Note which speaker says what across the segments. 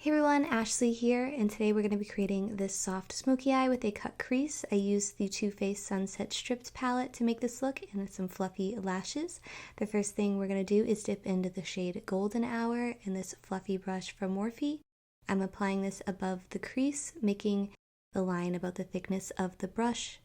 Speaker 1: Hey everyone, Ashley here, and today we're going to be creating this soft smoky eye with a cut crease. I used the Too Faced Sunset Stripped palette to make this look and some fluffy lashes. The first thing we're going to do is dip into the shade Golden Hour in this fluffy brush from Morphe. I'm applying this above the crease, making the line about the thickness of the brush.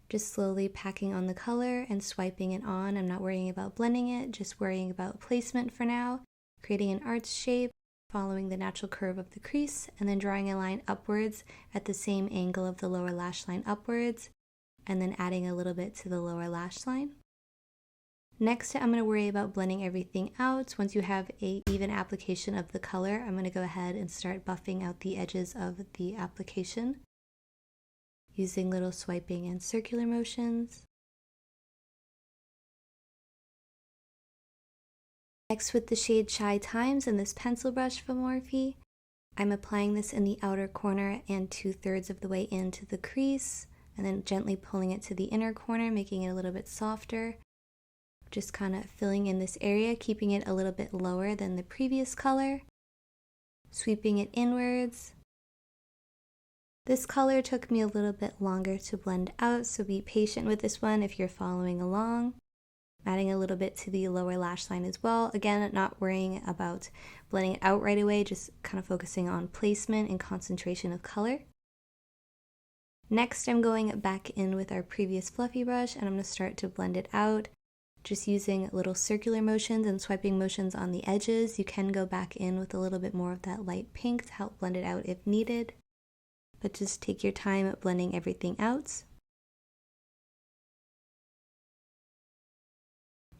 Speaker 1: Just slowly packing on the color and swiping it on. I'm not worrying about blending it, just worrying about placement for now. Creating an arch shape, following the natural curve of the crease, and then drawing a line upwards at the same angle of the lower lash line upwards, and then adding a little bit to the lower lash line. Next, I'm going to worry about blending everything out. Once you have an even application of the color, I'm going to go ahead and start buffing out the edges of the application using little swiping and circular motions. Next, with the shade Shy Times and this pencil brush from Morphe, I'm applying this in the outer corner and 2/3 of the way into the crease, and then gently pulling it to the inner corner, making it a little bit softer. Just kind of filling in this area, keeping it a little bit lower than the previous color. Sweeping it inwards. This color took me a little bit longer to blend out, so be patient with this one if you're following along. Adding a little bit to the lower lash line as well. Again, not worrying about blending it out right away, just kind of focusing on placement and concentration of color. Next, I'm going back in with our previous fluffy brush, and I'm going to start to blend it out. Just using little circular motions and swiping motions on the edges. You can go back in with a little bit more of that light pink to help blend it out if needed. But just take your time blending everything out.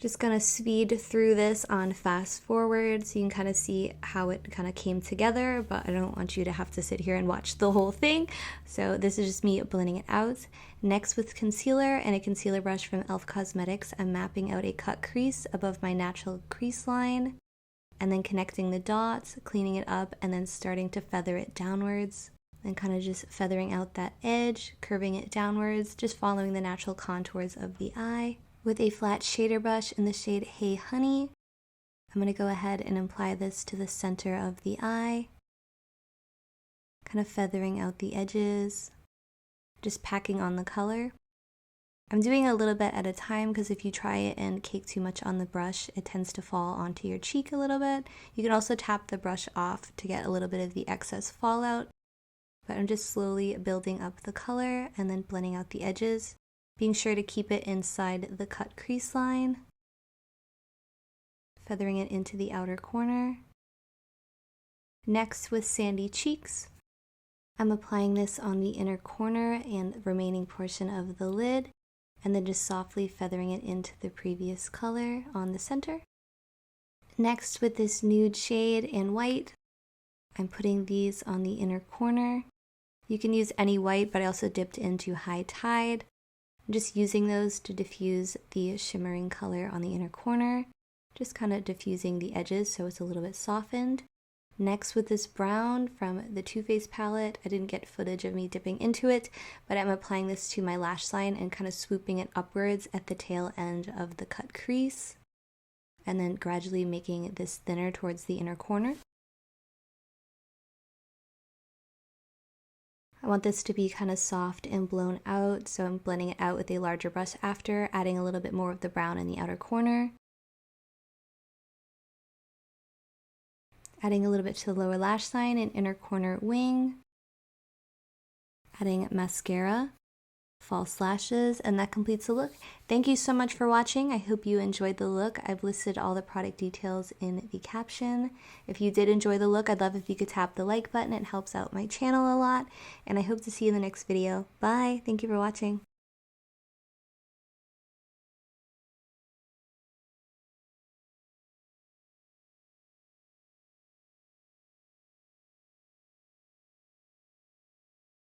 Speaker 1: Just gonna speed through this on fast forward so you can kind of see how it kind of came together, but I don't want you to have to sit here and watch the whole thing. So this is just me blending it out. Next, with concealer and a concealer brush from e.l.f. Cosmetics, I'm mapping out a cut crease above my natural crease line, and then connecting the dots, cleaning it up, and then starting to feather it downwards. And kind of just feathering out that edge, curving it downwards, just following the natural contours of the eye. With a flat shader brush in the shade Hey Honey, I'm going to go ahead and apply this to the center of the eye, kind of feathering out the edges, just packing on the color. I'm doing a little bit at a time because if you try it and cake too much on the brush, it tends to fall onto your cheek a little bit. You can also tap the brush off to get a little bit of the excess fallout, but I'm just slowly building up the color and then blending out the edges. Being sure to keep it inside the cut crease line, feathering it into the outer corner. Next, with Sandy Cheeks, I'm applying this on the inner corner and the remaining portion of the lid, and then just softly feathering it into the previous color on the center. Next, with this nude shade and white, I'm putting these on the inner corner. You can use any white, but I also dipped into High Tide. I'm just using those to diffuse the shimmering color on the inner corner, just kind of diffusing the edges so it's a little bit softened. Next, with this brown from the Too Faced palette, I didn't get footage of me dipping into it, but I'm applying this to my lash line and kind of swooping it upwards at the tail end of the cut crease, and then gradually making this thinner towards the inner corner. I want this to be kind of soft and blown out, so I'm blending it out with a larger brush after, adding a little bit more of the brown in the outer corner. Adding a little bit to the lower lash line and inner corner wing. Adding mascara, false lashes, and that completes the look. Thank you so much for watching. I hope you enjoyed the look. I've listed all the product details in the caption. If you did enjoy the look, I'd love if you could tap the like button. It helps out my channel a lot, and I hope to see you in the next video. Bye! Thank you for watching.